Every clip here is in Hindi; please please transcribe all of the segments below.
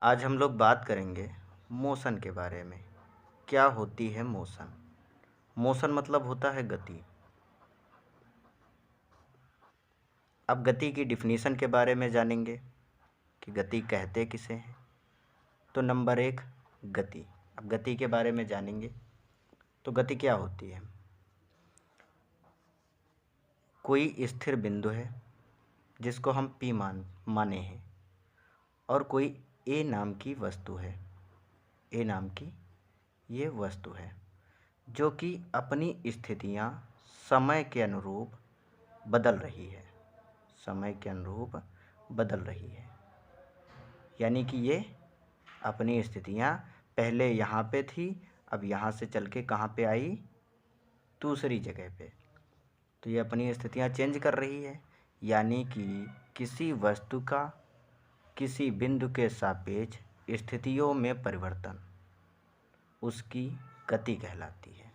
आज हम लोग बात करेंगे मोशन के बारे में। क्या होती है मोशन? मोशन मतलब होता है गति। अब गति की डिफिनीशन के बारे में जानेंगे कि गति कहते किसे हैं। तो नंबर 1 गति। अब गति के बारे में जानेंगे तो गति क्या होती है? कोई स्थिर बिंदु है जिसको हम P माने हैं और कोई A नाम की वस्तु है। A नाम की ये वस्तु है जो कि अपनी स्थितियाँ समय के अनुरूप बदल रही है। समय के अनुरूप बदल रही है यानी कि ये अपनी स्थितियाँ पहले यहाँ पे थी, अब यहाँ से चल के कहाँ पे आई? दूसरी जगह पे। तो ये अपनी स्थितियाँ चेंज कर रही है यानी कि किसी वस्तु का किसी बिंदु के सापेक्ष स्थितियों में परिवर्तन उसकी गति कहलाती है।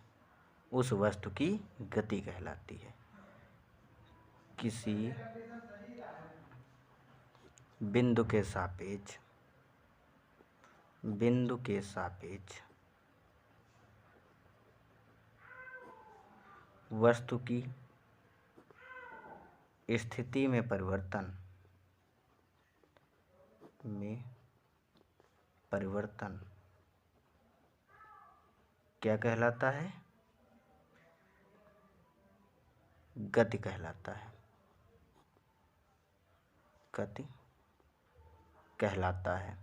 उस वस्तु की गति कहलाती है। किसी बिंदु के सापेक्ष वस्तु की स्थिति में परिवर्तन क्या कहलाता है? गति कहलाता है। गति कहलाता है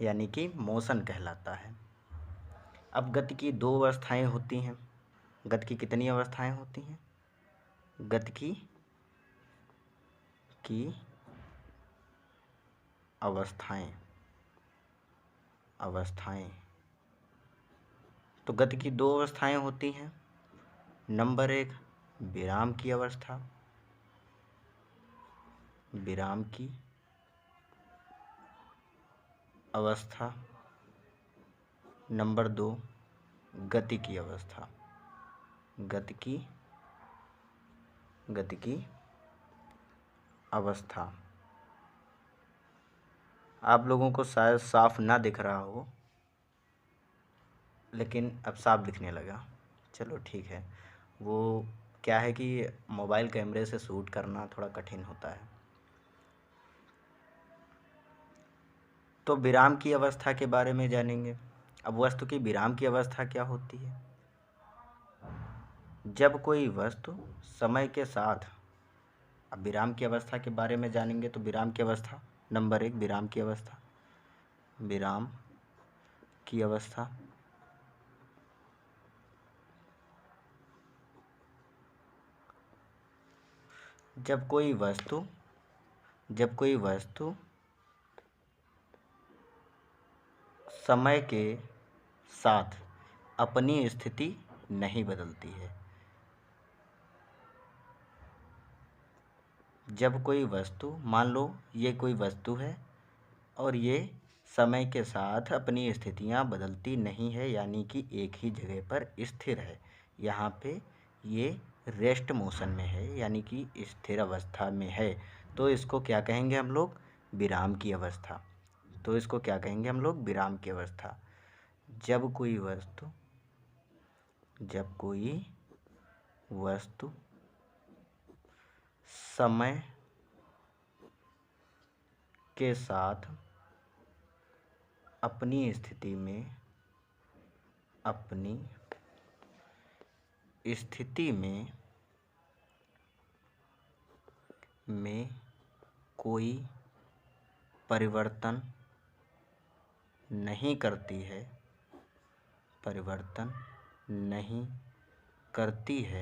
यानी कि मोशन कहलाता है। अब गति की 2 अवस्थाएं होती हैं। गति की कितनी अवस्थाएं होती हैं? गति की अवस्थाएं। तो गति की 2 अवस्थाएं होती हैं। नंबर 1 विराम की अवस्था। नंबर 2 गति की अवस्था। गति की अवस्था। आप लोगों को शायद साफ ना दिख रहा हो, लेकिन अब साफ दिखने लगा। चलो ठीक है। वो क्या है कि मोबाइल कैमरे से शूट करना थोड़ा कठिन होता है। तो विराम की अवस्था के बारे में जानेंगे। अब वस्तु की विराम की अवस्था क्या होती है? जब कोई वस्तु समय के साथ, अब विराम की अवस्था के बारे में जानेंगे तो विराम की अवस्था नंबर 1 विराम की अवस्था। जब कोई वस्तु समय के साथ अपनी स्थिति नहीं बदलती है। जब कोई वस्तु, मान लो ये कोई वस्तु है और ये समय के साथ अपनी स्थितियां बदलती नहीं है यानी कि एक ही जगह पर स्थिर है। यहाँ पे ये रेस्ट मोशन में है यानी कि स्थिर अवस्था में है। तो इसको क्या कहेंगे हम लोग? विराम की अवस्था। जब कोई वस्तु समय के साथ अपनी स्थिति में कोई परिवर्तन नहीं करती है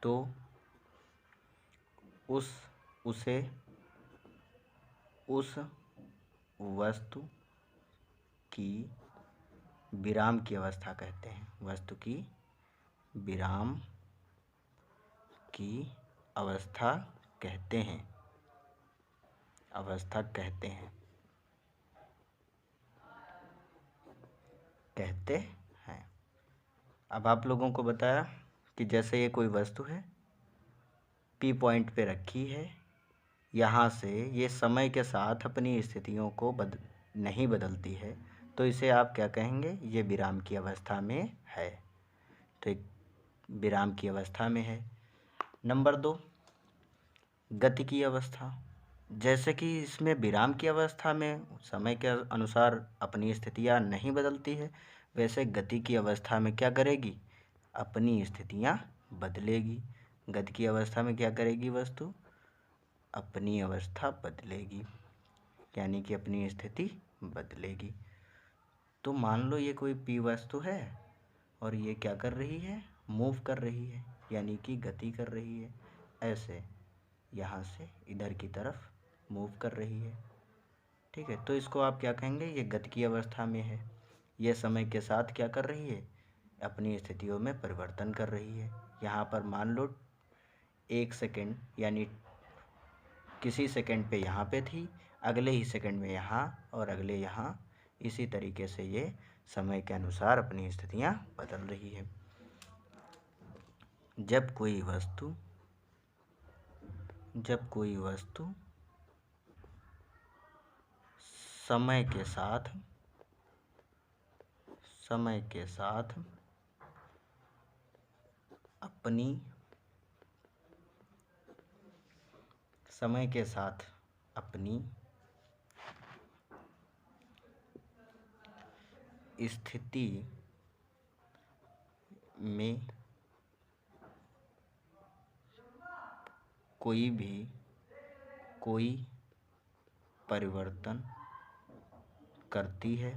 तो उसे उस वस्तु की विराम की अवस्था कहते हैं। वस्तु की विराम की अवस्था कहते हैं। अब आप लोगों को बताया कि जैसे ये कोई वस्तु है P पॉइंट पे रखी है, यहाँ से ये समय के साथ अपनी स्थितियों को नहीं बदलती है, तो इसे आप क्या कहेंगे? ये विराम की अवस्था में है। तो एक विराम की अवस्था में है। नंबर 2, गति की अवस्था। जैसे कि इसमें विराम की अवस्था में समय के अनुसार अपनी स्थितियाँ नहीं बदलती है, वैसे गति की अवस्था में क्या करेगी? अपनी स्थितियाँ बदलेगी। गति की अवस्था में क्या करेगी वस्तु? अपनी अवस्था बदलेगी, यानी कि अपनी स्थिति बदलेगी। तो मान लो ये कोई P वस्तु है और ये क्या कर रही है? मूव कर रही है, यानी कि गति कर रही है। ऐसे यहाँ से इधर की तरफ मूव कर रही है, ठीक है। तो इसको आप क्या कहेंगे? ये गति की अवस्था में है। ये समय के साथ क्या कर रही है? अपनी स्थितियों में परिवर्तन कर रही है। यहाँ पर मान लो 1 सेकेंड, यानी किसी सेकंड पे यहाँ पे थी, अगले ही सेकंड में यहाँ और अगले यहाँ, इसी तरीके से ये समय के अनुसार अपनी स्थितियाँ बदल रही है। जब कोई वस्तु समय के साथ अपनी स्थिति में कोई परिवर्तन करती है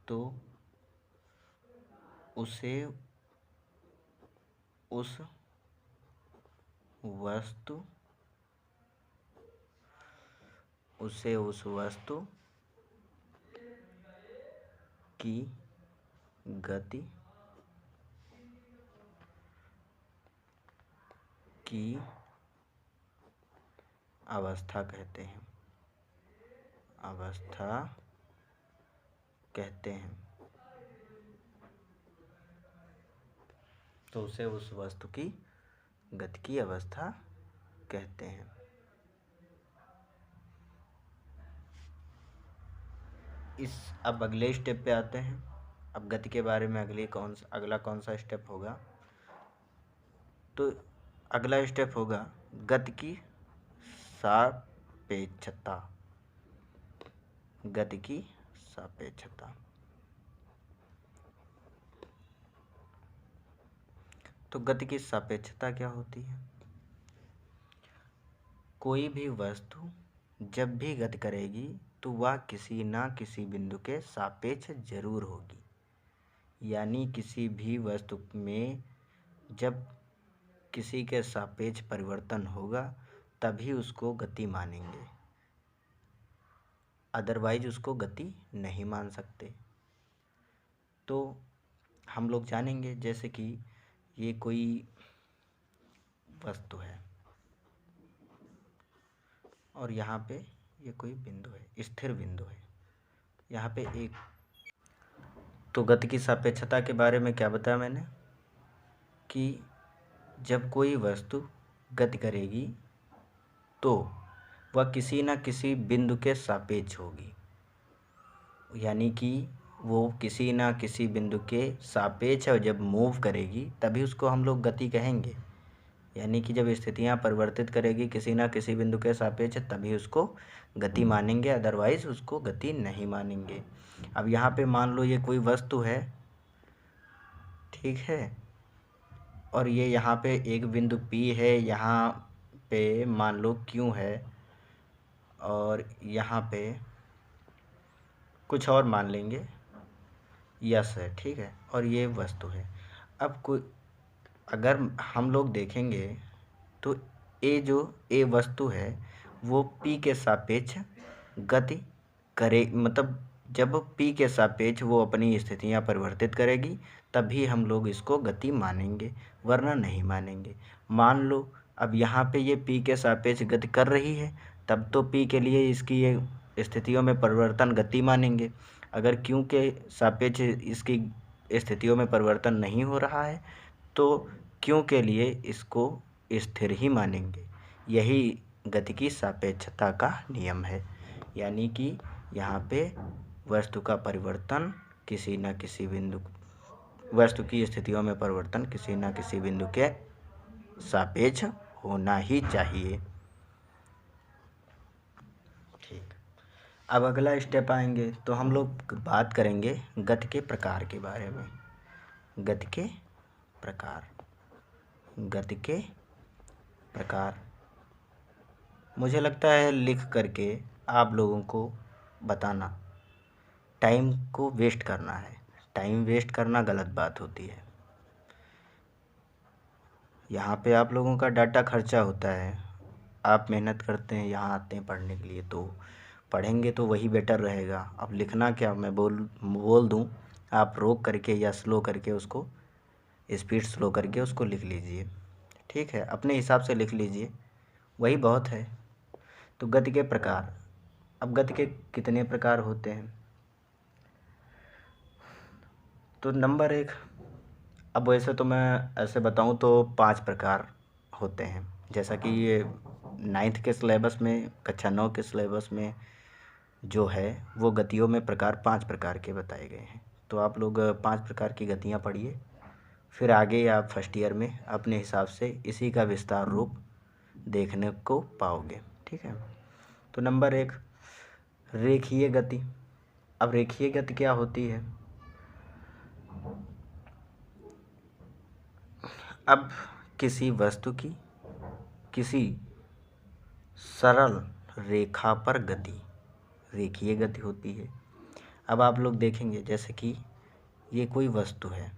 तो उसे उस वस्तु की गति की अवस्था कहते हैं। तो उसे उस वस्तु की गति की अवस्था कहते हैं। अब अगले स्टेप पे आते हैं। अब गति के बारे में अगला कौन सा स्टेप होगा? तो अगला स्टेप होगा गति की सापेक्षता। तो गति की सापेक्षता क्या होती है? कोई भी वस्तु जब भी गति करेगी तो वह किसी ना किसी बिंदु के सापेक्ष जरूर होगी, यानी किसी भी वस्तु में जब किसी के सापेक्ष परिवर्तन होगा तभी उसको गति मानेंगे, अदरवाइज उसको गति नहीं मान सकते। तो हम लोग जानेंगे, जैसे कि ये कोई वस्तु है और यहाँ पे ये कोई बिंदु है, स्थिर बिंदु है, यहाँ पे एक। तो गति की सापेक्षता के बारे में क्या बताया मैंने कि जब कोई वस्तु गति करेगी तो वह किसी न किसी बिंदु के सापेक्ष होगी, यानी कि वो किसी न किसी बिंदु के सापेक्ष और जब मूव करेगी तभी उसको हम लोग गति कहेंगे, यानी कि जब स्थितियाँ परिवर्तित करेगी किसी न किसी बिंदु के सापेक्ष तभी उसको गति मानेंगे, अदरवाइज उसको गति नहीं मानेंगे। अब यहाँ पे मान लो ये कोई वस्तु है, ठीक है, और ये यहाँ पे एक बिंदु P है, यहाँ पे मान लो Q है और यहाँ पे कुछ और मान लेंगे यस है, ठीक है, और ये वस्तु है। अब अगर हम लोग देखेंगे तो ए वस्तु है वो P के सापेक्ष गति करे, मतलब जब P के सापेक्ष वो अपनी स्थितियाँ परिवर्तित करेगी तभी हम लोग इसको गति मानेंगे, वरना नहीं मानेंगे। मान लो अब यहाँ पे ये P के सापेक्ष गति कर रही है, तब तो P के लिए इसकी ये स्थितियों में परिवर्तन गति मानेंगे। अगर Q के सापेक्ष इसकी स्थितियों में परिवर्तन नहीं हो रहा है तो क्यों के लिए इसको स्थिर ही मानेंगे। यही गति की सापेक्षता का नियम है। यानी कि यहाँ पे वस्तु का परिवर्तन किसी न किसी बिंदु, वस्तु की स्थितियों में परिवर्तन किसी न किसी बिंदु के सापेक्ष होना ही चाहिए। ठीक, अब अगला स्टेप आएंगे तो हम लोग बात करेंगे गति के प्रकार के बारे में। गति के प्रकार, गति के प्रकार मुझे लगता है लिख करके आप लोगों को बताना, टाइम को वेस्ट करना है। टाइम वेस्ट करना गलत बात होती है। यहाँ पे आप लोगों का डाटा खर्चा होता है, आप मेहनत करते हैं, यहाँ आते हैं पढ़ने के लिए, तो पढ़ेंगे तो वही बेटर रहेगा। अब लिखना क्या, मैं बोल दूँ, आप रोक करके या स्लो करके उसको, स्पीड स्लो करके उसको लिख लीजिए। ठीक है, अपने हिसाब से लिख लीजिए, वही बहुत है। तो गति के प्रकार, अब गति के कितने प्रकार होते हैं? तो नंबर 1, अब वैसे तो मैं ऐसे बताऊं तो 5 प्रकार होते हैं। जैसा कि ये 9th के सिलेबस में, कक्षा 9 के सिलेबस में जो है वो गतियों में प्रकार 5 प्रकार के बताए गए हैं। तो आप लोग 5 प्रकार की गतियां पढ़िए, फिर आगे आप फर्स्ट ईयर में अपने हिसाब से इसी का विस्तार रूप देखने को पाओगे। ठीक है, तो नंबर 1, रेखीय गति। अब रेखीय गति क्या होती है? अब किसी वस्तु की किसी सरल रेखा पर गति रेखीय गति होती है। अब आप लोग देखेंगे जैसे कि ये कोई वस्तु है,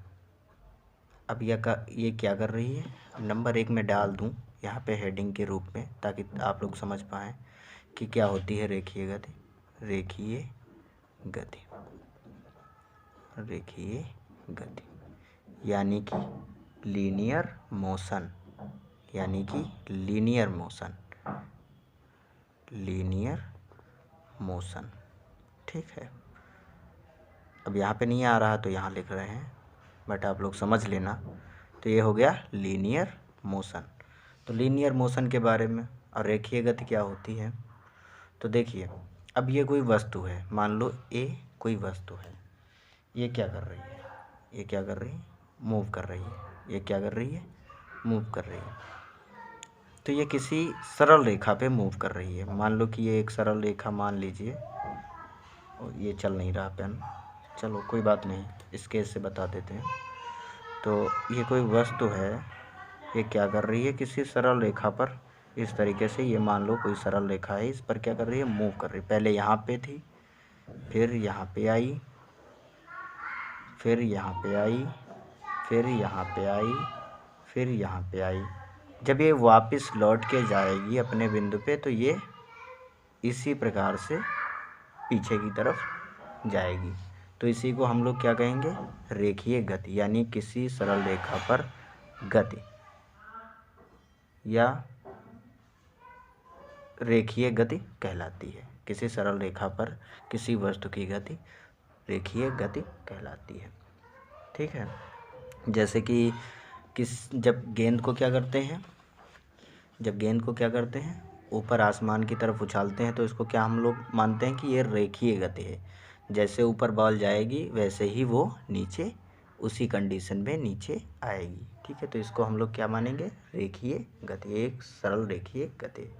अब ये क्या कर रही है? अब नंबर 1 में डाल दूं यहाँ पे हेडिंग के रूप में, ताकि आप लोग समझ पाएँ कि क्या होती है रेखीय गति। रेखीय गति, रेखीय गति यानी कि लीनियर मोशन, यानी कि लीनियर मोशन, लीनियर मोशन। ठीक है, अब यहाँ पे नहीं आ रहा तो यहाँ लिख रहे हैं, बट आप लोग समझ लेना। तो ये हो गया लीनियर मोशन। तो लीनियर मोशन के बारे में, और रेखीय गति क्या होती है? तो देखिए, अब ये कोई वस्तु है, मान लो ए कोई वस्तु है, ये क्या कर रही है? ये क्या कर रही है? मूव कर रही है। ये क्या कर रही है? मूव कर रही है। तो ये किसी सरल रेखा पे मूव कर रही है। मान लो कि ये एक सरल रेखा मान लीजिए, और ये चल नहीं रहा पेन, चलो कोई बात नहीं, स्केच से बता देते हैं। तो ये कोई वस्तु है, ये क्या कर रही है? किसी सरल रेखा पर इस तरीके से, ये मान लो कोई सरल रेखा है, इस पर क्या कर रही है? मूव कर रही है। पहले यहाँ पे थी, फिर यहाँ पे आई, फिर यहाँ पे आई, फिर यहाँ पे आई, फिर यहाँ पे आई। जब ये वापस लौट के जाएगी अपने बिंदु पे, तो ये इसी प्रकार से पीछे की तरफ जाएगी। तो इसी को हम लोग क्या कहेंगे? रेखीय गति, यानी किसी सरल रेखा पर गति, या रेखीय गति कहलाती है। किसी सरल रेखा पर किसी वस्तु की गति रेखीय गति कहलाती है। ठीक है, जैसे कि जब गेंद को क्या करते हैं? जब गेंद को क्या करते हैं? ऊपर आसमान की तरफ उछालते हैं, तो इसको क्या हम लोग मानते हैं कि ये रेखीय गति है। जैसे ऊपर बॉल जाएगी वैसे ही वो नीचे उसी कंडीशन में नीचे आएगी। ठीक है, तो इसको हम लोग क्या मानेंगे? रेखीय गति, एक सरल रेखीय गति।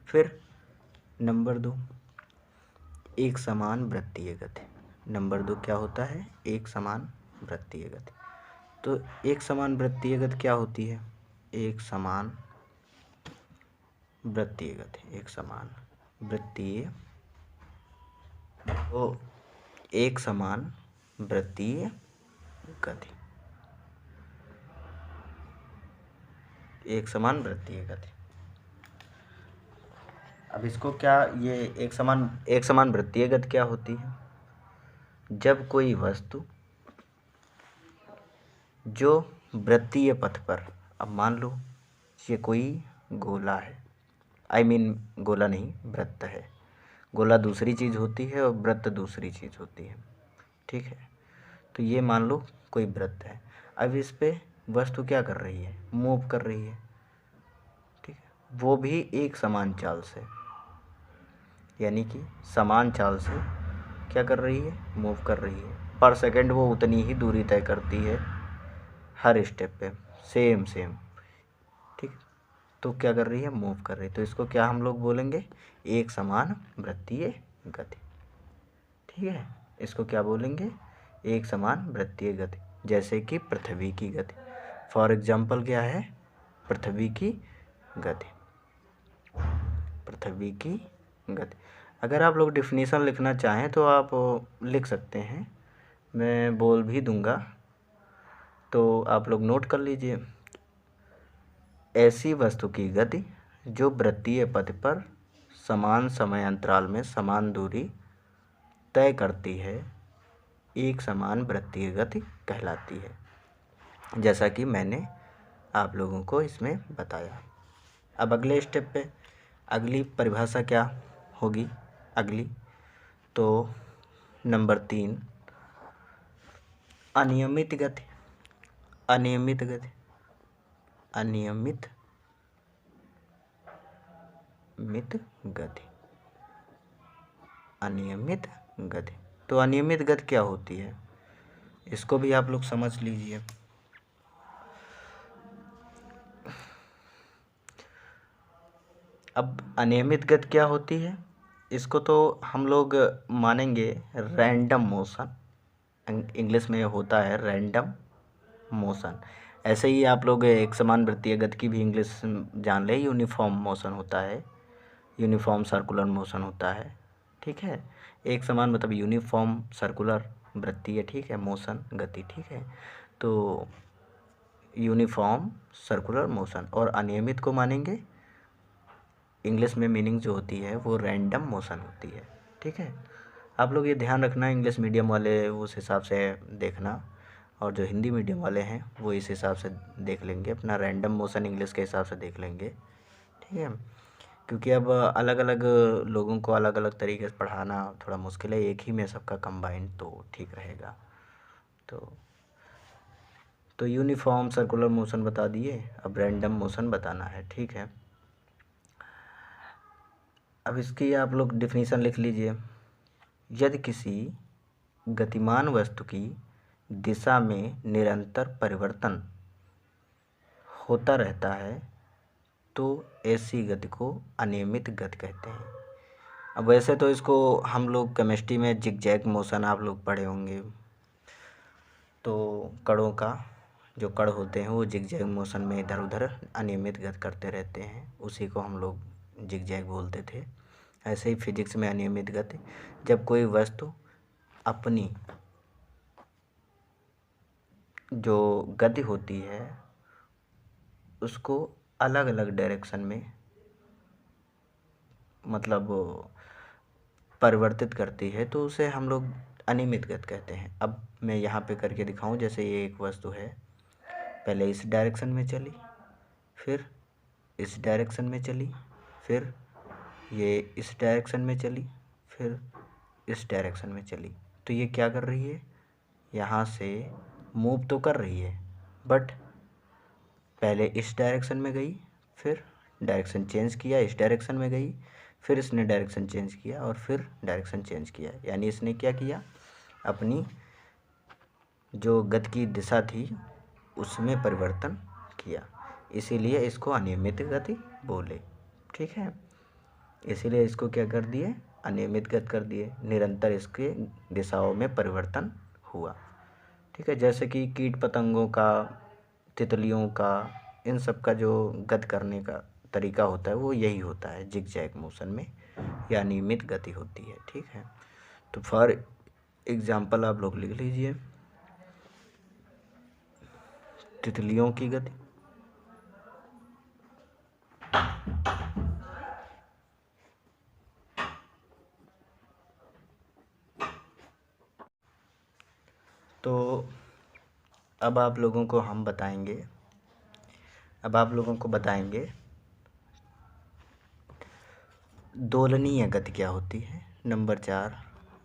फिर नंबर 2, एक समान वृत्तीय गति। नंबर 2 क्या होता है? एक समान वृत्तीय गति। तो एक समान वृत्तीय गति क्या होती है? एक समान वृत्तीय गति, एक समान वृत्तीय, तो एक समान वृत्तीय गति, एक समान वृत्तीय गति। अब इसको क्या, ये एक समान वृत्तीय गति क्या होती है? जब कोई वस्तु जो वृत्तीय पथ पर, अब मान लो ये कोई गोला है, गोला नहीं, वृत्त है। गोला दूसरी चीज़ होती है और वृत्त दूसरी चीज़ होती है। ठीक है, तो ये मान लो कोई वृत्त है। अब इस पे वस्तु क्या कर रही है, मूव कर रही है, ठीक है, वो भी एक समान चाल से, यानी कि समान चाल से क्या कर रही है, मूव कर रही है। पर सेकंड वो उतनी ही दूरी तय करती है हर स्टेप पे, सेम सेम, ठीक। तो क्या कर रही है, मूव कर रही है। तो इसको क्या हम लोग बोलेंगे, एक समान वृत्तीय गति, ठीक है। इसको क्या बोलेंगे, एक समान वृत्तीय गति। जैसे कि पृथ्वी की गति, फॉर एग्जाम्पल क्या है, पृथ्वी की गति, पृथ्वी की गति। अगर आप लोग डिफिनीशन लिखना चाहें तो आप लिख सकते हैं, मैं बोल भी दूंगा, तो आप लोग नोट कर लीजिए। ऐसी वस्तु की गति जो वृत्तीय पथ पर समान समय अंतराल में समान दूरी तय करती है, एक समान वृत्तीय गति कहलाती है, जैसा कि मैंने आप लोगों को इसमें बताया। अब अगले स्टेप पे अगली परिभाषा क्या होगी, अगली तो नंबर 3, अनियमित गति। अनियमित गति, अनियमित गति, अनियमित गति। तो अनियमित गति क्या होती है, इसको भी आप लोग समझ लीजिए। अब अनियमित गति क्या होती है, इसको तो हम लोग मानेंगे रैंडम मोशन, इंग्लिश में होता है रैंडम मोशन। ऐसे ही आप लोग एक समान वृत्तीय गति की भी इंग्लिश जान ले, यूनिफॉर्म मोशन होता है, यूनिफॉर्म सर्कुलर मोशन होता है, ठीक है। एक समान मतलब यूनिफॉर्म सर्कुलर वृत्तीय, ठीक है, मोशन गति, ठीक है। तो यूनिफॉर्म सर्कुलर मोशन, और अनियमित को मानेंगे इंग्लिश में मीनिंग जो होती है वो रैंडम मोशन होती है, ठीक है। आप लोग ये ध्यान रखना, इंग्लिश मीडियम वाले उस हिसाब से देखना, और जो हिंदी मीडियम वाले हैं वो इस हिसाब से देख लेंगे, अपना रैंडम मोशन इंग्लिश के हिसाब से देख लेंगे, ठीक है। क्योंकि अब अलग अलग लोगों को अलग अलग तरीके से पढ़ाना थोड़ा मुश्किल है, एक ही में सबका कंबाइंड तो ठीक रहेगा। तो यूनिफॉर्म सर्कुलर मोशन बता दिए, अब रैंडम मोशन बताना है, ठीक है। अब इसकी आप लोग डिफिनीशन लिख लीजिए। यदि किसी गतिमान वस्तु की दिशा में निरंतर परिवर्तन होता रहता है तो ऐसी गति को अनियमित गति कहते हैं। अब वैसे तो इसको हम लोग केमिस्ट्री में जिगजैग मोशन आप लोग पढ़े होंगे, तो कणों का जो कण होते हैं वो जिगजैग मोशन में इधर उधर अनियमित गति करते रहते हैं, उसी को हम लोग जिगजैग बोलते थे। ऐसे ही फिजिक्स में अनियमित गति, जब कोई वस्तु अपनी जो गति होती है उसको अलग अलग डायरेक्शन में मतलब परिवर्तित करती है तो उसे हम लोग अनियमित गति कहते हैं। अब मैं यहाँ पे करके दिखाऊं, जैसे ये एक वस्तु है, पहले इस डायरेक्शन में चली, फिर इस डायरेक्शन में चली, फिर ये इस डायरेक्शन में चली, फिर इस डायरेक्शन में चली। तो ये क्या कर रही है, यहाँ से मूव तो कर रही है, बट पहले इस डायरेक्शन में गई, फिर डायरेक्शन चेंज किया, इस डायरेक्शन में गई, फिर इसने डायरेक्शन चेंज किया और फिर डायरेक्शन चेंज किया। यानी इसने क्या किया, अपनी जो गति की दिशा थी उसमें परिवर्तन किया, इसीलिए इसको अनियमित गति बोले, ठीक है। इसीलिए इसको क्या कर दिए, अनियमित गति कर दिए, निरंतर इसके दिशाओं में परिवर्तन हुआ, ठीक है। जैसे कि कीट पतंगों का, तितलियों का, इन सब का जो गति करने का तरीका होता है वो यही होता है, जिगजैग मोशन में या अनियमित गति होती है, ठीक है। तो फॉर एग्जाम्पल आप लोग लिख लीजिए, तितलियों की गति, तो अब आप लोगों को हम बताएंगे, अब आप लोगों को बताएंगे दोलनीय गति क्या होती है। नंबर 4,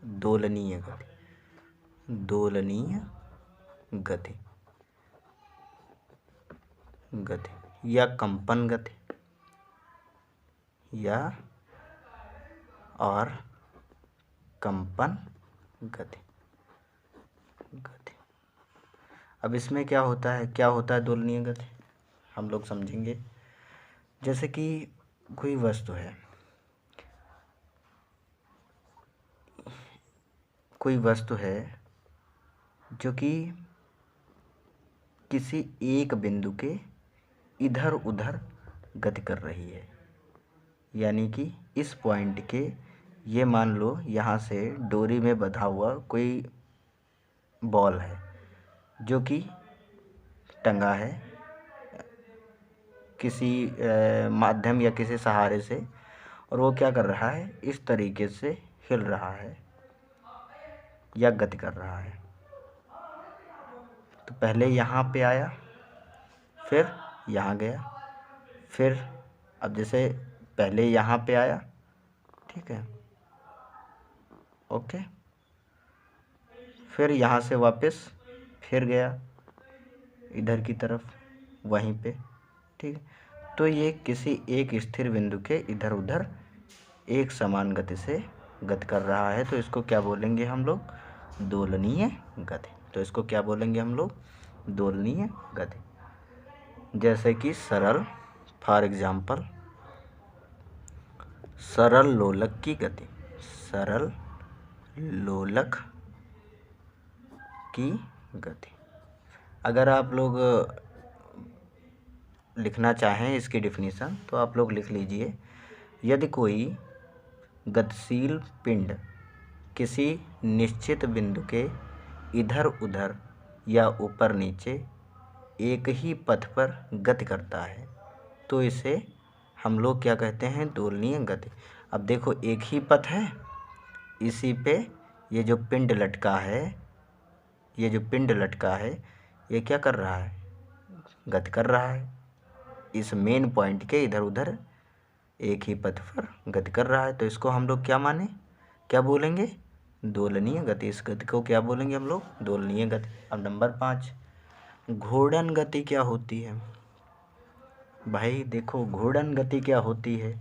दोलनीय गति, दोलनीय गति, गति या कंपन गति या और कंपन गति, गति। अब इसमें क्या होता है दोलनीय गति, हम लोग समझेंगे। जैसे कि कोई वस्तु है, जो कि किसी एक बिंदु के इधर उधर गति कर रही है, यानी कि इस पॉइंट के, ये मान लो यहाँ से डोरी में बंधा हुआ कोई बॉल है जो कि टंगा है किसी माध्यम या किसी सहारे से, और वो क्या कर रहा है, इस तरीके से हिल रहा है या गति कर रहा है। तो पहले यहाँ पे आया, फिर यहाँ गया, फिर अब जैसे पहले यहाँ पे आया, ठीक है, ओके, फिर यहाँ से वापस फिर गया इधर की तरफ, वहीं पे, ठीक है। तो ये किसी एक स्थिर बिंदु के इधर उधर एक समान गति से गति कर रहा है, तो इसको क्या बोलेंगे हम लोग, दोलनीय गति। तो इसको क्या बोलेंगे हम लोग, दोलनीय गति। जैसे कि सरल, फॉर एग्जाम्पल सरल लोलक की गति, सरल लोलक की गति। अगर आप लोग लिखना चाहें इसकी डिफिनीसन तो आप लोग लिख लीजिए, यदि कोई गतिशील पिंड किसी निश्चित बिंदु के इधर उधर या ऊपर नीचे एक ही पथ पर गति करता है तो इसे हम लोग क्या कहते हैं, दोलनीय गति। अब देखो एक ही पथ है, इसी पे ये जो पिंड लटका है, ये क्या कर रहा है, गति कर रहा है। इस मेन पॉइंट के इधर उधर एक ही पथ पर गति कर रहा है, तो इसको हम लोग क्या बोलेंगे, दोलनीय गति। इस गति को क्या बोलेंगे हम लोग, दोलनीय गति। अब नंबर 5, घूर्णन गति क्या होती है। भाई देखो घूर्णन गति क्या होती है,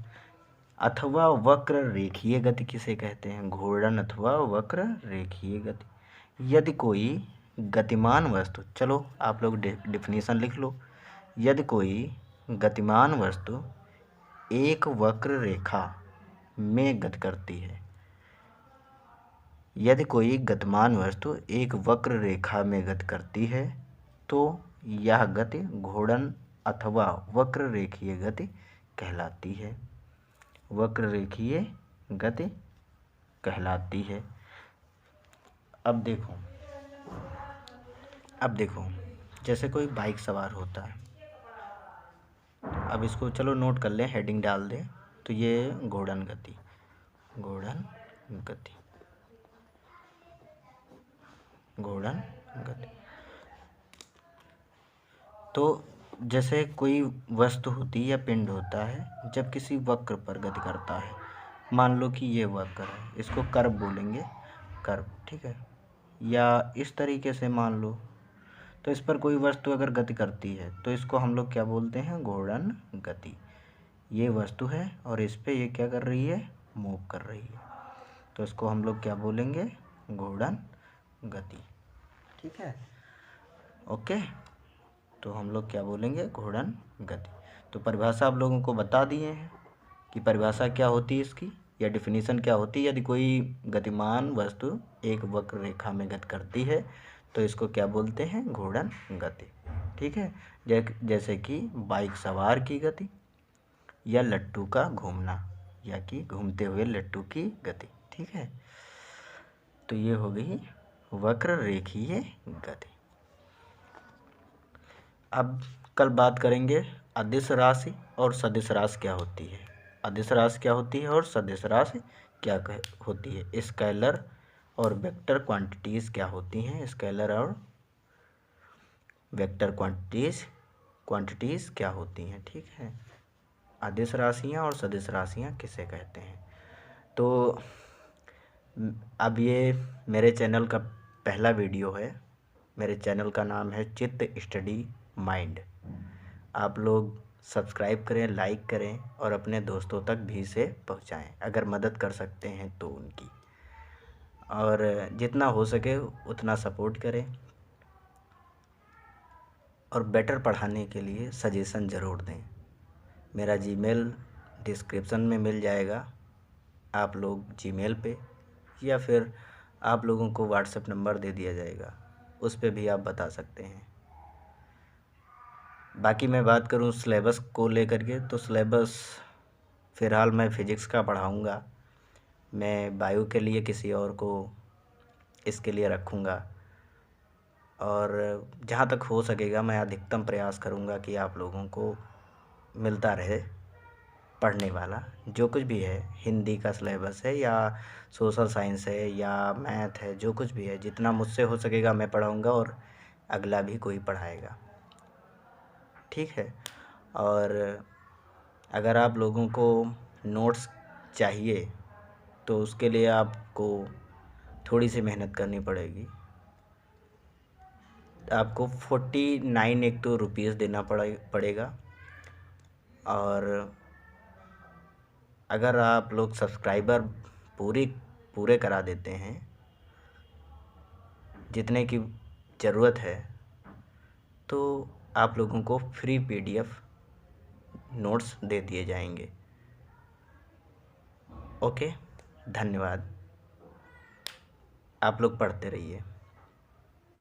अथवा वक्र रेखीय गति किसे कहते हैं, घूर्णन अथवा वक्र रेखीय गति। यदि कोई गतिमान वस्तु, चलो आप लोग डिफिनीशन लिख लो, यदि कोई गतिमान वस्तु एक वक्र रेखा में गति करती है, यदि कोई गतिमान वस्तु एक वक्र रेखा में गति करती है तो यह गति घूर्णन अथवा वक्र रेखीय गति कहलाती है, वक्र रेखीय गति कहलाती है। अब देखो जैसे कोई बाइक सवार होता है, अब इसको चलो नोट कर लें, हेडिंग डाल दें, तो ये घूर्णन गति, घूर्णन गति, घूर्णन गति। तो जैसे कोई वस्तु होती है या पिंड होता है, जब किसी वक्र पर गति करता है, मान लो कि ये वक्र है, इसको कर्व बोलेंगे, कर्व, ठीक है, या इस तरीके से मान लो, तो इस पर कोई वस्तु अगर गति करती है तो इसको हम लोग क्या बोलते हैं, घूर्णन गति। ये वस्तु है और इस पे ये क्या कर रही है, मूव कर रही है, तो इसको हम लोग क्या बोलेंगे, घूर्णन गति, ठीक है, ओके। तो हम लोग क्या बोलेंगे, घूर्णन गति। तो परिभाषा आप लोगों को बता दिए हैं कि परिभाषा क्या होती है इसकी, या डिफिनीशन क्या होती है। यदि कोई गतिमान वस्तु एक वक्र रेखा में गति करती है तो इसको क्या बोलते हैं, घूर्णन गति, ठीक है। जैसे कि बाइक सवार की गति, या लट्टू का घूमना, या कि घूमते हुए लट्टू की गति, ठीक है। तो ये हो गई वक्र रेखीय गति। अब कल बात करेंगे अदिश राशि और सदिश राशि क्या होती है, अदिश राशि क्या होती है और सदिश राशि क्या होती है, स्केलर और वेक्टर क्वांटिटीज़ क्या होती हैं, स्केलर और वेक्टर क्वांटिटीज़ क्या होती हैं, ठीक है। अदिश राशियाँ और सदिश राशियाँ किसे कहते हैं। तो अब ये मेरे चैनल का पहला वीडियो है, मेरे चैनल का नाम है चित्त स्टडी माइंड। आप लोग सब्सक्राइब करें, लाइक करें और अपने दोस्तों तक भी इसे पहुंचाएं अगर मदद कर सकते हैं तो उनकी, और जितना हो सके उतना सपोर्ट करें। और बेटर पढ़ाने के लिए सजेशन ज़रूर दें। मेरा जीमेल डिस्क्रिप्शन में मिल जाएगा, आप लोग जीमेल पे, या फिर आप लोगों को व्हाट्सएप नंबर दे दिया जाएगा, उस पे भी आप बता सकते हैं। बाकी मैं बात करूँ सिलेबस को लेकर के, तो सिलेबस फ़िलहाल मैं फ़िज़िक्स का पढ़ाऊँगा। मैं बायो के लिए किसी और को इसके लिए रखूँगा, और जहाँ तक हो सकेगा मैं अधिकतम प्रयास करूँगा कि आप लोगों को मिलता रहे पढ़ने वाला। जो कुछ भी है, हिंदी का सिलेबस है या सोशल साइंस है या मैथ है, जो कुछ भी है, जितना मुझसे हो सकेगा मैं पढ़ाऊँगा और अगला भी कोई पढ़ाएगा। ठीक है। और अगर आप लोगों को नोट्स चाहिए तो उसके लिए आपको थोड़ी सी मेहनत करनी पड़ेगी। आपको 49 एक तो रुपीज़ देना पड़ेगा। और अगर आप लोग सब्सक्राइबर पूरे करा देते हैं जितने की ज़रूरत है, तो आप लोगों को फ्री PDF नोट्स दे दिए जाएंगे। ओके, धन्यवाद। आप लोग पढ़ते रहिए।